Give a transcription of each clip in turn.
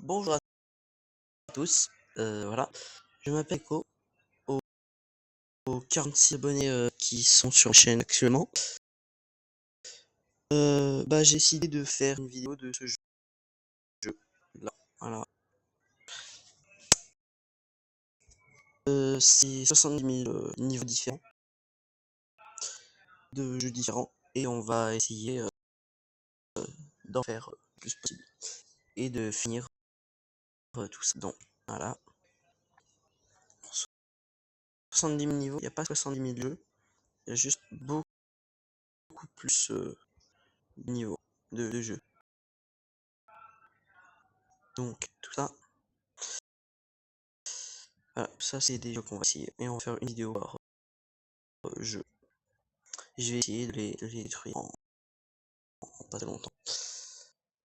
Bonjour à tous, voilà, je m'appelle Ko, aux 46 abonnés qui sont sur la chaîne actuellement. J'ai décidé de faire une vidéo de ce jeu, là, voilà. C'est 70 000 niveaux différents, de jeux différents, et on va essayer d'en faire le plus possible, et de finir tout ça. Donc, voilà. 70 000 niveaux, il n'y a pas 70 000 jeux, il y a juste beaucoup plus de niveaux de jeux. Donc, tout ça. Voilà, ça c'est des jeux qu'on va essayer, et on va faire une vidéo par jeu. Je vais essayer de les détruire en pas très longtemps.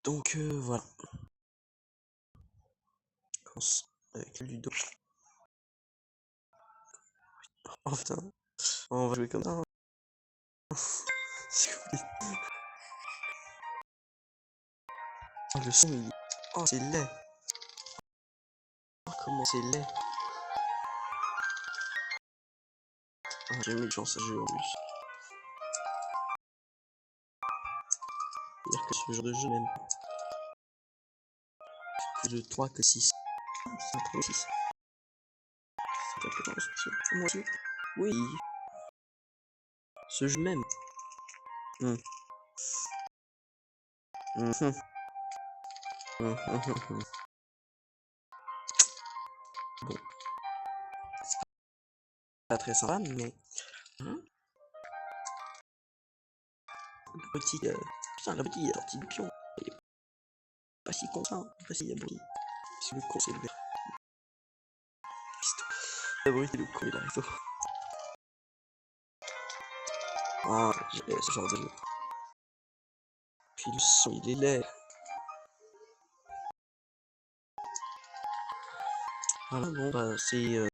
Donc voilà. On commence avec le Ludo. Oh putain, on va jouer comme ça. Hein. Oh, le son il est... Oh c'est laid. Oh comment c'est laid. Oh, j'ai mis de chance à jouer en plus. C'est-à-dire que ce genre de jeu même plus de 3 que 6. C'est un 36. C'est moi aussi. Oui. Ce jeu même. Bon. C'est pas très sympa, mais... Le petit... Putain, le petit, il a sorti du pion. Il est pas si con ça. Pas si abruti. C'est le con, c'est le vert. Abruti, le con, il arrive. Ah, j'ai ce genre de jeu. Puis le son, il est laid. Voilà, bon, bah, c'est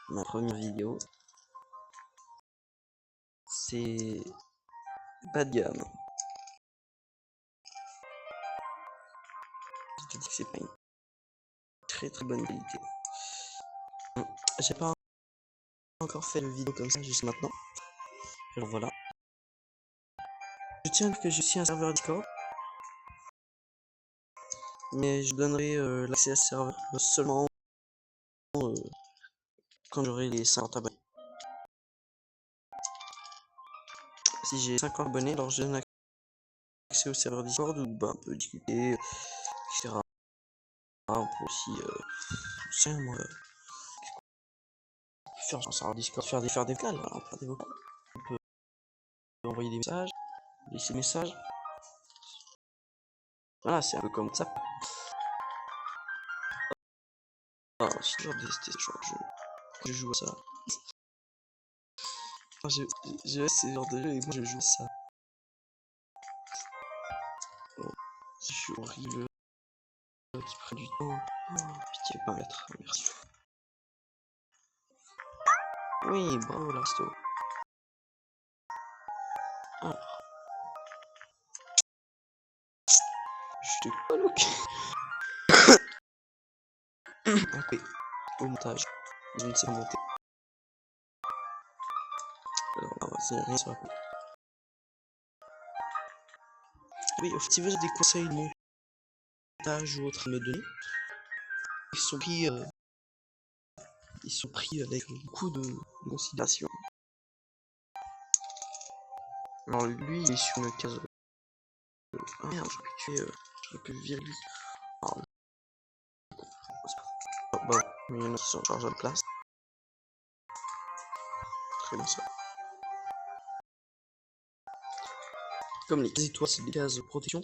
ma première vidéo. C'est bas de gamme. Je te dis que c'est pas une très bonne qualité. J'ai pas encore fait de vidéo comme ça juste maintenant. Alors voilà. Je tiens à dire que j'ai aussi un serveur Discord. Mais je donnerai l'accès à ce serveur seulement quand j'aurai les 50 abonnés. Si j'ai 50 abonnés, alors je donne accès au serveur Discord où bah, on peut discuter, etc. On peut aussi, moi, faire un serveur Discord, faire des vocales, hein, faire des vocales. On peut envoyer des messages, laisser des messages. Voilà, c'est un peu comme ça. Ah, j'ai toujours détesté ce genre de jeu. Je joue à ça. J'ai ce genre de jeu et moi je joue à ça. Oh, je suis horrible. Qui prend du temps. Oh, pitié, pas mettre. Merci. Oui, bravo l'Arsto. Alors. Je te coloque. Ok. Au montage. Je ne sais pas monter. Alors, on va dire rien sur la coupe. Oui, si vous avez des conseils de montage ou autre à me donner, ils sont pris avec beaucoup de considération. Alors lui, il est sur une case. Ah merde, j'aurais pu virer lui. Alors, bah, mais il y en a qui sont chargés de place. Très bien ça. Comme les étoiles, c'est des cases de protection.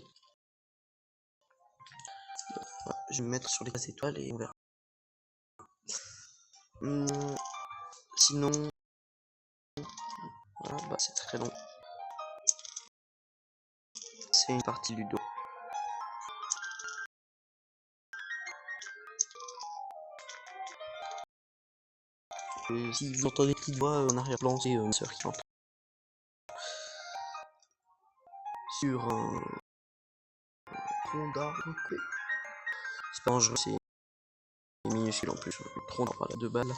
Voilà, je vais me mettre sur les cases étoiles et on verra. Sinon, voilà, bah c'est très long. C'est une partie du dos. Et si vous entendez des petites voix en arrière-plan, c'est ma soeur qui entend. Sur un pont d'arbre. C'est pas dangereux, c'est minuscule en plus. Trop par là, 2 balles.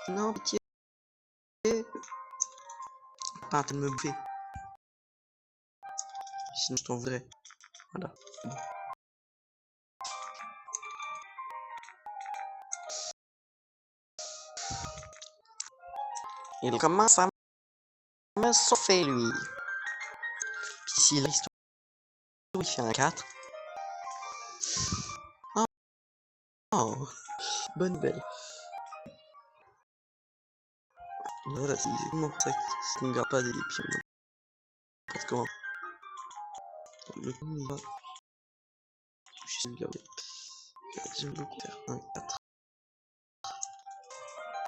Non, pitié. Pas de me bouffer. Sinon je t'en voudrais. Voilà. Il commence à me chauffer lui. Puis si l'histoire il fait un 4. Oh, bonne nouvelle. Voilà, c'est comment ça qu'il ne garde pas des pions. Parce que comment le coup va toucher celui-là. J'aime beaucoup faire un 4.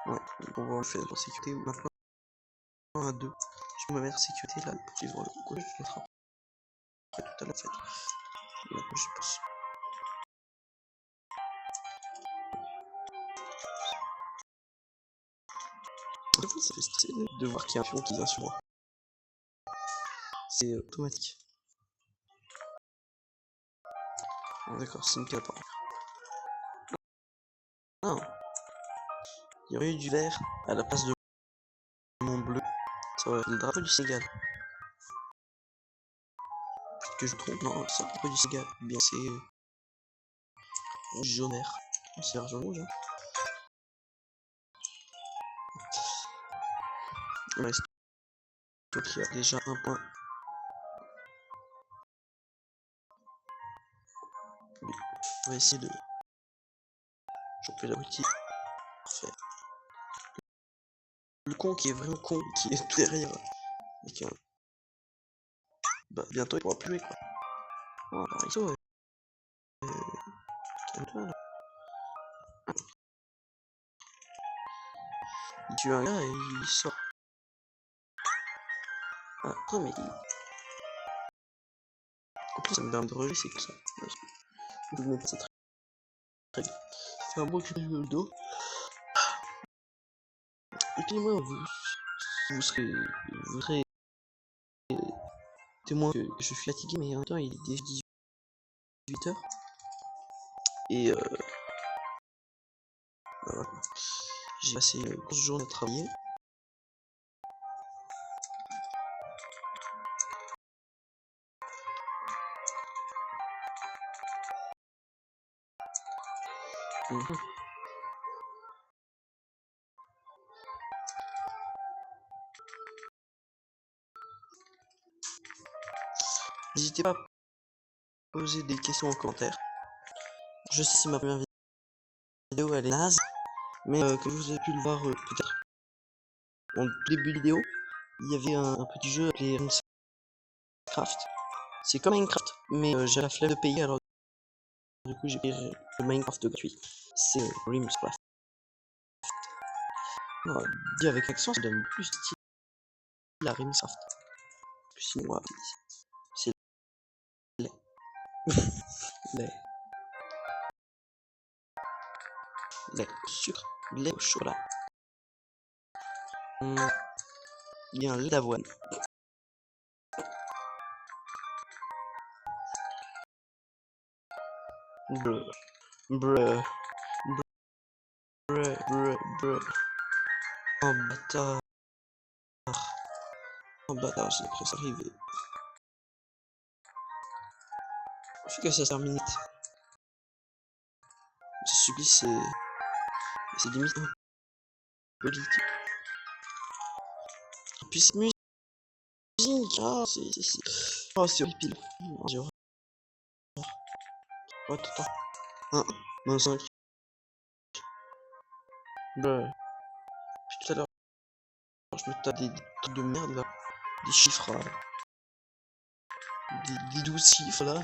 Ouais, on va le faire en sécurité maintenant. Un 2. Je peux me mettre en sécurité là pour suivre le coup. Je vais le mettre après tout à l'heure en fait. Maintenant je pense. Des fois ça fait stresser de voir qu'il y a un pion qui vient sur moi. C'est automatique. Ah, d'accord, c'est une capa. Non. Il y aurait eu du vert à la place de mon bleu. Ça aurait été le drapeau du Sénégal. Peut-être que je me trompe. Non, c'est le drapeau du Sénégal. Bien, c'est jaune vert. C'est vert jaune rouge. Hein. Ouais, c'est toi qui a déjà un point. Oui. On va essayer de choper la boutique. Parfait. Le con qui est vraiment con, qui est tout derrière. Avec un... Bah, bientôt il pourra plus jouer quoi. Oh, Barito, calme-toi là. Il tue un gars et il sort. Ah, attends, mais. En plus, ça me permet de relever, c'est que ça. Je vais mettre ça très bien. C'est un bon cul le dos. Et puis, moi, vous serez témoin que je suis fatigué, mais en même temps, il est déjà 18h. Et voilà. J'ai passé une grosse journée à travailler. N'hésitez pas à poser des questions en commentaire. Je sais si ma première vidéo elle est naze, mais comme vous avez pu le voir peut-être en début de vidéo, il y avait un petit jeu appelé Minecraft. C'est comme Minecraft, mais j'ai la flemme de payer, alors du coup j'ai payé le Minecraft gratuit. C'est Rimscraft. Dit avec accent, ça donne plus style à Rimscraft. Sinon, c'est laid. Lait. Lait, sucre, lait au chocolat. Il y a un lait d'avoine. Brr. Brr. Brr. Brr. Brr. Oh bâtard. Oh bâtard, j'ai l'impression d'arriver. Je sais que ça termine vite. Ce supplice, c'est limite un politique. Et puis cette musique, ah, oh, c'est horrible. Oh, j'ai horreur. Oh, attends. 1, 25. Bah, puis tout à l'heure, je me tape des trucs de merde là. Des chiffres là. Des 12 chiffres là.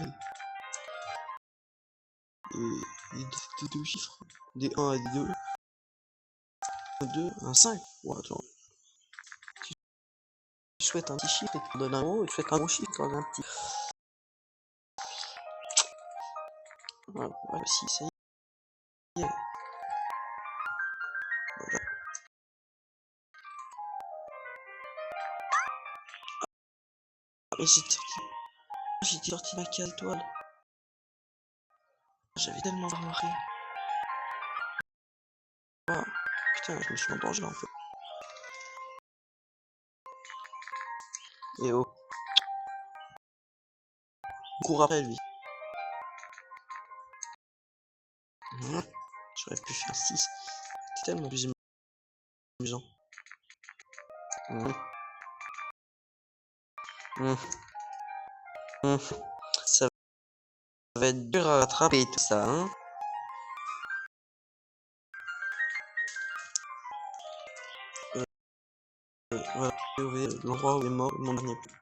Et des 2 chiffres. Des 1 et des 2. Un 2, un 5. Ouais, attends. Tu souhaites un petit chiffre et tu donnes un gros, et tu souhaites un gros chiffre et tu donnes un petit. Voilà, si, ça y est. Voilà. Et j'étais sorti de ma case étoile. J'avais tellement remarqué. Ah, putain, je me suis en danger là en fait. Et oh. Cours après lui. J'aurais pu faire 6. C'est tellement plus amusant. Ça va être dur à rattraper tout ça, hein. Voilà, l'endroit où est mort mon dernier plus.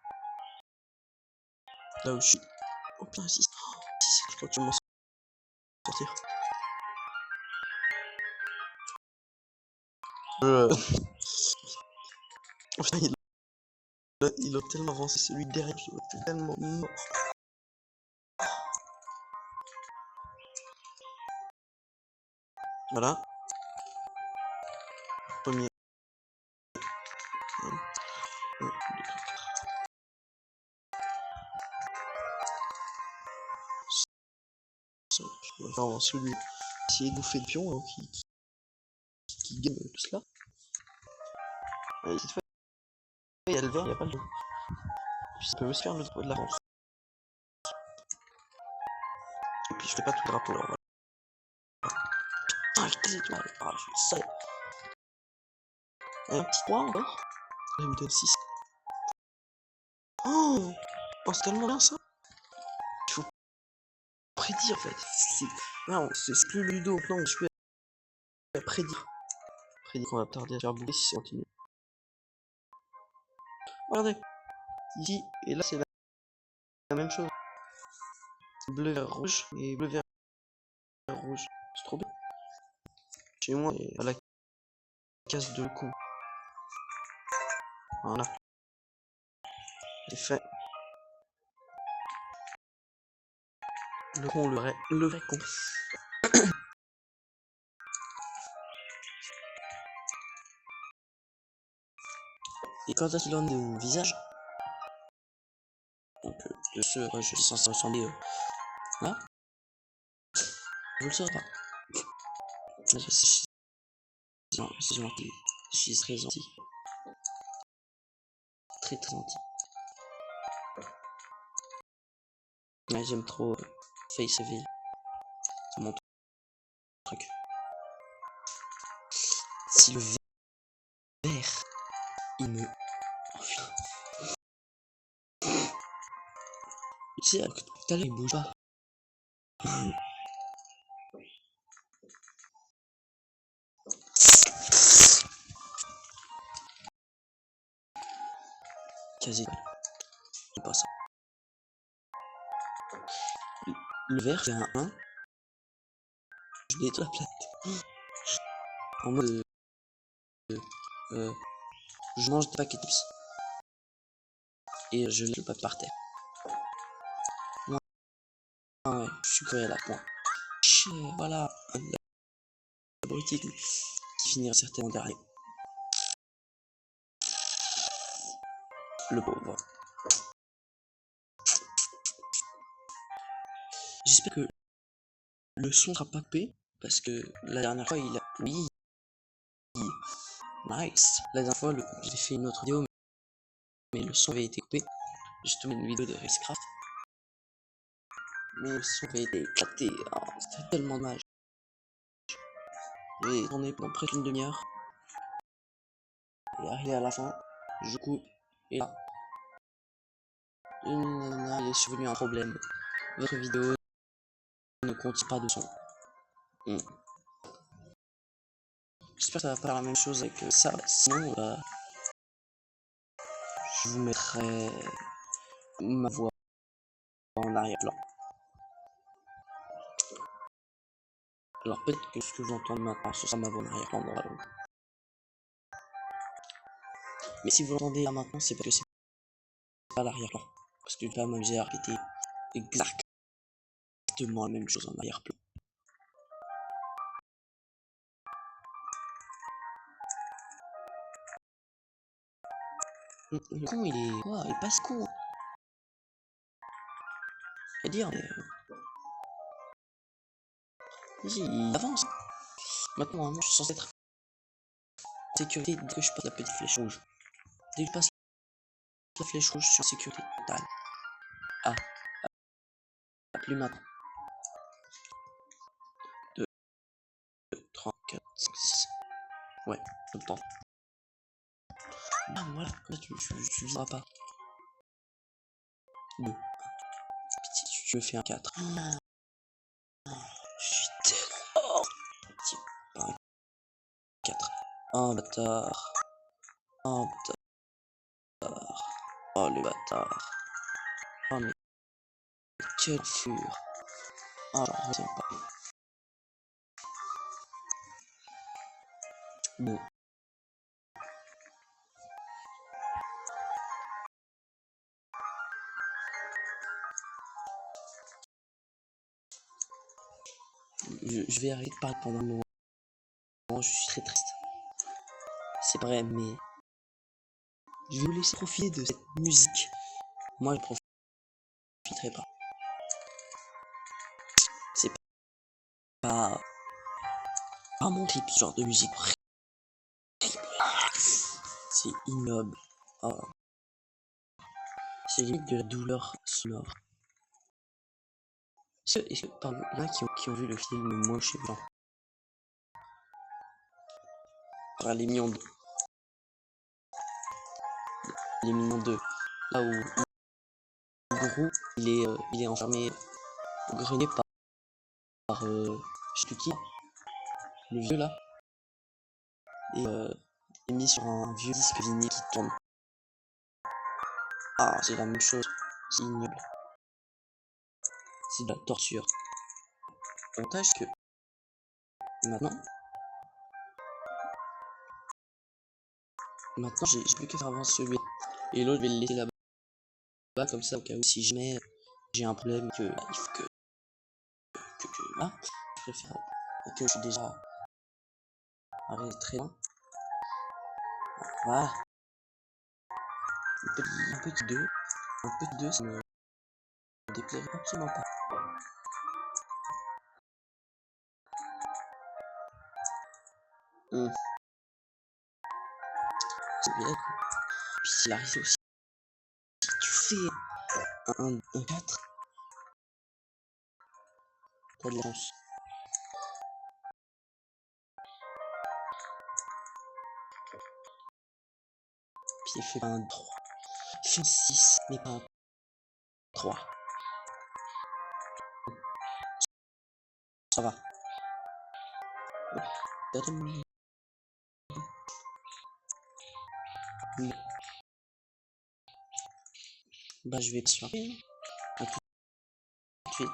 Là où je suis. Oh putain, 6. Je crois que je vais m'en sortir. Putain, il a tellement avancé, celui derrière, il était tellement mort. Voilà. Premier. Enfin, celui qui est bouffé de pion, hein, qui gagne tout cela. Allez, cette fois, il y a le vert, il n'y a pas le jaune. Puis ça peut aussi faire le drapeau de la France. Et puis je fais pas tout le drapeau là. Putain, j'ai des étoiles. Ah, je suis le seul. Un petit 3 encore. Il me donne 6. Oh, c'est tellement bien ça. Il faut prédire en fait. Non, c'est plus le ludo. Non, je peux prédire. Prédire qu'on va tarder à faire bouger si ça continue. Regardez. Ici et là, c'est la même chose. Bleu, vert, rouge et bleu, vert, rouge. C'est trop bien. Chez moi, à la case de con. Voilà. C'est fait. Le con, le vrai con. Et quand est-ce qu'il en est au visage? Donc, de ce à quoi je suis censé ressembler. Là? Je le saurais pas. C'est gentil. Je suis très gentil. Très gentil. Ouais, j'aime trop Face Reveal. C'est mon truc. Si le vert, il me... Tu sais, alors que tout à l'heure, il bouge pas. Quasi. C'est pas ça. Le vert, c'est un 1. Je nettoie la planète. En mode... je mange des paquets de chips. Et je mets le papier par terre. Ouais, ouais, je suis crevé à la point. Voilà, l'abruti qui finira certainement derrière. Le pauvre. J'espère que le son sera pas coupé, parce que la dernière fois il a... Oui. Nice. La dernière fois j'ai fait une autre vidéo, mais le son avait été coupé. Justement une vidéo de Racecraft. Mais le son avait été éclaté. Oh, c'était tellement dommage. J'ai tourné pendant presque une demi-heure. Et arrivé à la fin, je coupe. Et là, il est survenu un problème. Votre vidéo ne contient pas de son. J'espère que ça va pas faire la même chose avec ça. Sinon, je vous mettrai ma voix en arrière-plan. Alors peut-être que ce que vous entendez maintenant, ce sera ma voix en arrière-plan dans la langue. Mais si vous l'entendez là maintenant, c'est parce que c'est pas l'arrière-plan. Parce que je vais pas m'amuser à répéter exactement la même chose en arrière-plan. Le con, il est... Oh, il passe con. dire, mais vas-y, il avance. Maintenant, normalement, je suis censé être en sécurité dès que je passe la petite flèche rouge. Dès que je passe la flèche rouge, je suis en sécurité totale. Ah, plus maintenant. 2, 3, 4, 5, 6. Ouais, je le temps. Ah, voilà, là, tu viseras pas. 2. Pitié, tu me fais un 4. Je suis tellement mort. Pitié, pas un 4. Oh, bâtard. Oh, bâtard. Oh, le bâtard. Oh, mais quelle fure. Oh, j'en reviens pas. Bon. Je vais arrêter de parler pendant un moment. Je suis très triste. C'est vrai, mais je vais vous laisser profiter de cette musique. Moi, je profiterai pas. C'est pas mon type, ce genre de musique. C'est ignoble. Oh. C'est limite de la douleur sonore. Est-ce que parmi là qui ont vu le film Moche et Blanc, les Mignons 2, les Mignons 2, là où Gros il est enfermé au grenier par je sais plus qui, le vieux là, et est mis sur un vieux disque vinyle qui tourne. Ah, c'est la même chose, c'est ignoble, c'est de la torture. L'avantage que maintenant j'ai plus qu'à faire avancer celui et l'autre je vais le laisser là-bas comme ça au cas où si jamais j'ai un problème que il faut que là je préfère que je suis déjà arrivé très loin. Voilà, un petit 2 ça me déplairait absolument pas. C'est bien quoi. Puis s'il arrive aussi, si tu fais un 4, t'as de la chance. Puis il fait pas un 3. Il fait un 6, mais pas un 3. Ça va. Bah je vais te suivre. À tout de suite.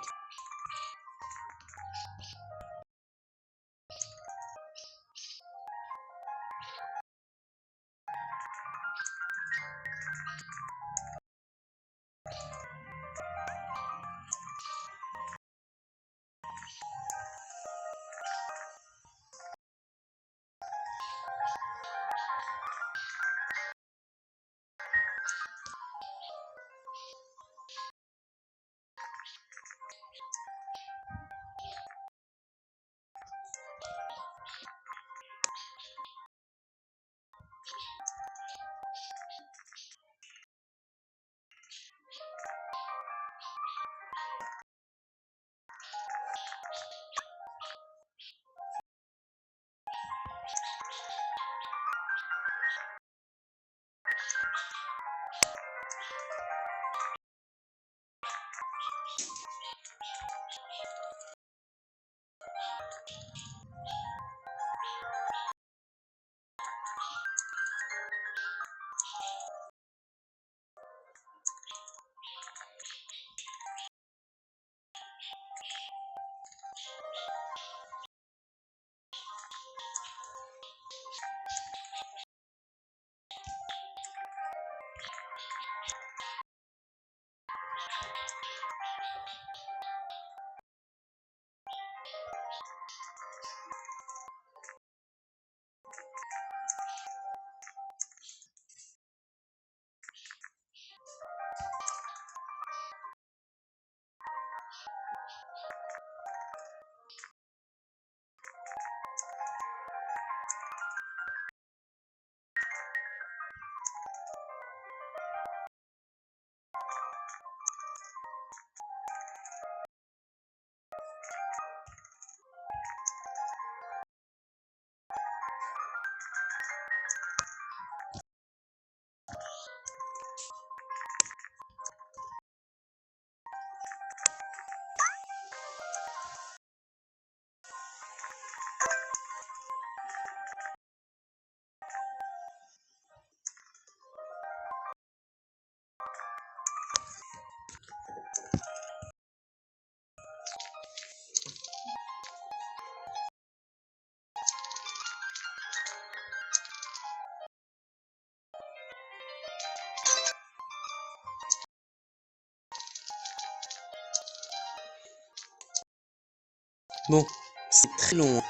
Bon, c'est très long, hein.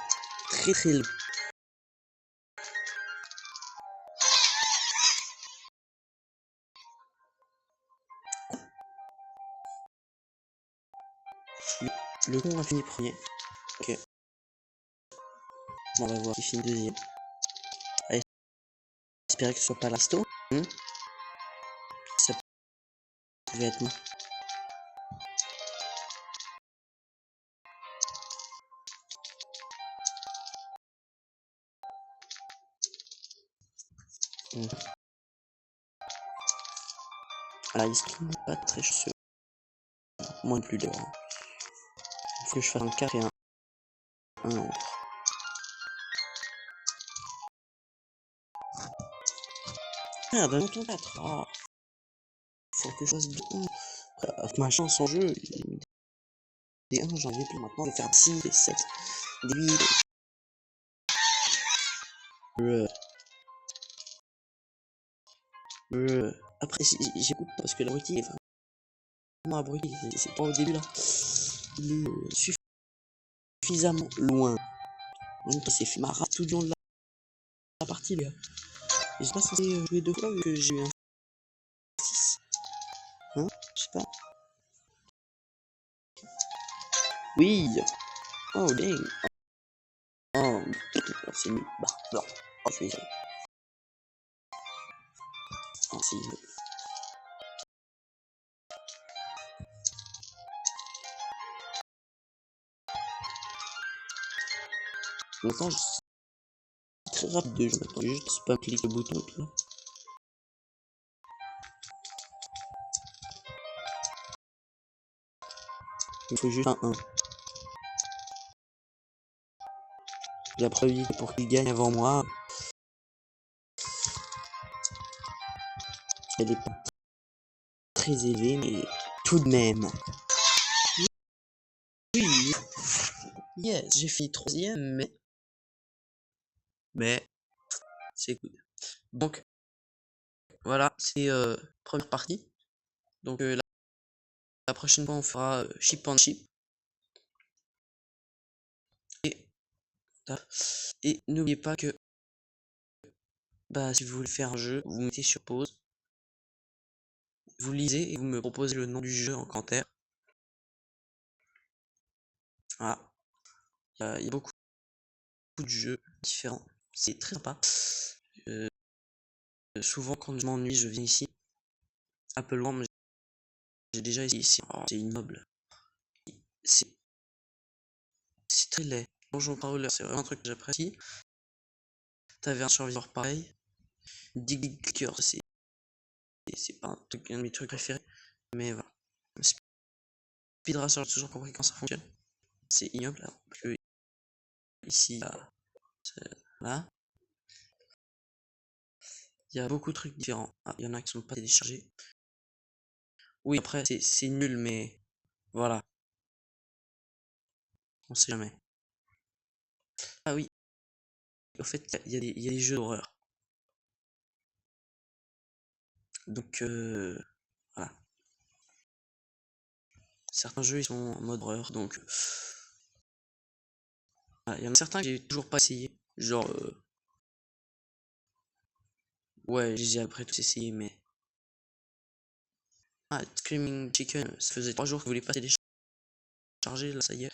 Très très long. Le con a fini premier. Ok. Bon, on va voir qui finit deuxième. Allez, j'espère que ce soit pas l'Asto. Ça pouvait être moi. Voilà, il n'est pas très chanceux. Moi non plus d'ailleurs. Il faut que je fasse un 4 et un autre. Merde, un ton 4. Oh. Faut que je fasse 2. Avec ma chance en jeu, des 1 j'en ai plus maintenant, je vais faire 6, des 7, des 8. Après, j'écoute pas parce que l'abruti est vraiment abruti. C'est pas au début là. Il est suffisamment loin. Donc il s'est fait marrer tout le long de la partie, les gars. Et j'ai pas censé jouer 2 fois vu que j'ai eu un 6. Hein? Je sais pas. Oui! Oh, dang! Oh, c'est nul. Bah, non. Oh, je vais y aller. Oh, c'est nul. Maintenant, je suis très rapide de jeu. Maintenant, juste spam cliquer le bouton et puis là. Il faut juste un 1. La probabilité pour qu'il gagne avant moi, elle est pas très élevée, mais tout de même. Oui! Yes, j'ai fini 3ème, mais c'est cool. Donc, voilà, c'est première partie. Donc, la prochaine fois, on fera chip and chip. Et n'oubliez pas que, bah, si vous voulez faire un jeu, vous mettez sur pause, vous lisez et vous me proposez le nom du jeu en commentaire. Voilà. Il y a beaucoup de jeux différents. C'est très sympa. Souvent, quand je m'ennuie, je viens ici. Apple One, j'ai déjà essayé ici. Oh, c'est ignoble. C'est très laid. Donjon Crawler, c'est vraiment un truc que j'apprécie. T'avais un survivor pareil. Dig Cure, c'est pas un de mes trucs préférés. Mais voilà. Speed Racer, j'ai toujours compris quand ça fonctionne. C'est ignoble. Là, parce que ici, là, il y a beaucoup de trucs différents. Ah, il y en a qui sont pas téléchargés. Oui, après, c'est nul, mais voilà. On sait jamais. Ah oui, au fait, il y a des jeux d'horreur. Donc, voilà. Certains jeux, ils sont en mode horreur, donc... il y en a certains que j'ai toujours pas essayé. Genre... ouais, j'ai après tous essayé, mais... Ah, Screaming Chicken, ça faisait 3 jours que vous voulez pas télécharger, là, ça y est.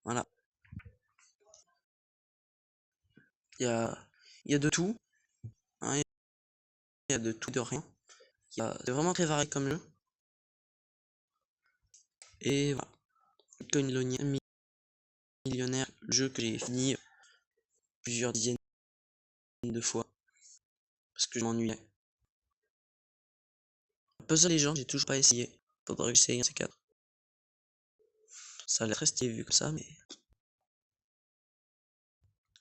Voilà. Il y a de tout. Hein, il y a de tout, de rien. C'est vraiment très varié comme jeu. Et voilà. Coin Millionnaire, le jeu que j'ai fini plusieurs dizaines de fois. Parce que je m'ennuyais. Puzzle Legends, j'ai toujours pas essayé. Faudrait que j'essaye un C4. Ça a l'air très stylé vu comme ça, mais...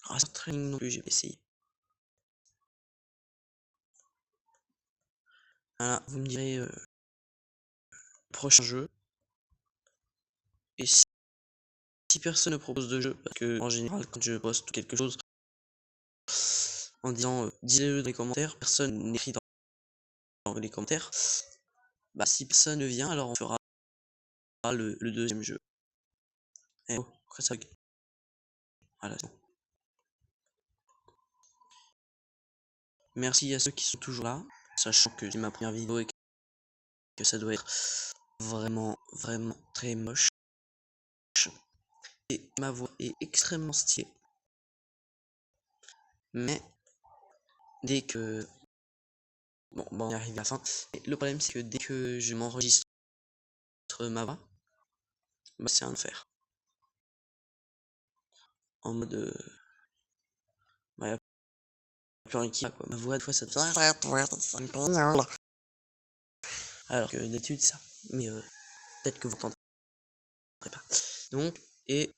Racer Training non plus, j'ai pas essayé. Voilà, vous me direz prochain jeu. Et si personne ne propose de jeu, parce que en général quand je poste quelque chose en disant dis-le dans les commentaires, personne n'écrit dans les commentaires. Bah si personne ne vient, alors on fera le deuxième jeu. Et oh, après ça. Voilà. Merci à ceux qui sont toujours là, sachant que c'est ma première vidéo et que ça doit être vraiment très moche. Et ma voix est extrêmement stylée. Mais dès que... Bon, on est arrivé à la fin. Et le problème c'est que dès que je m'enregistre ma voix, bah, c'est un enfer. En mode... Bah, y a plus rien qui va, quoi. Ma voix, des fois, ça... Alors que d'habitude, ça. Mais peut-être que vous n'entendrez pas. Donc, et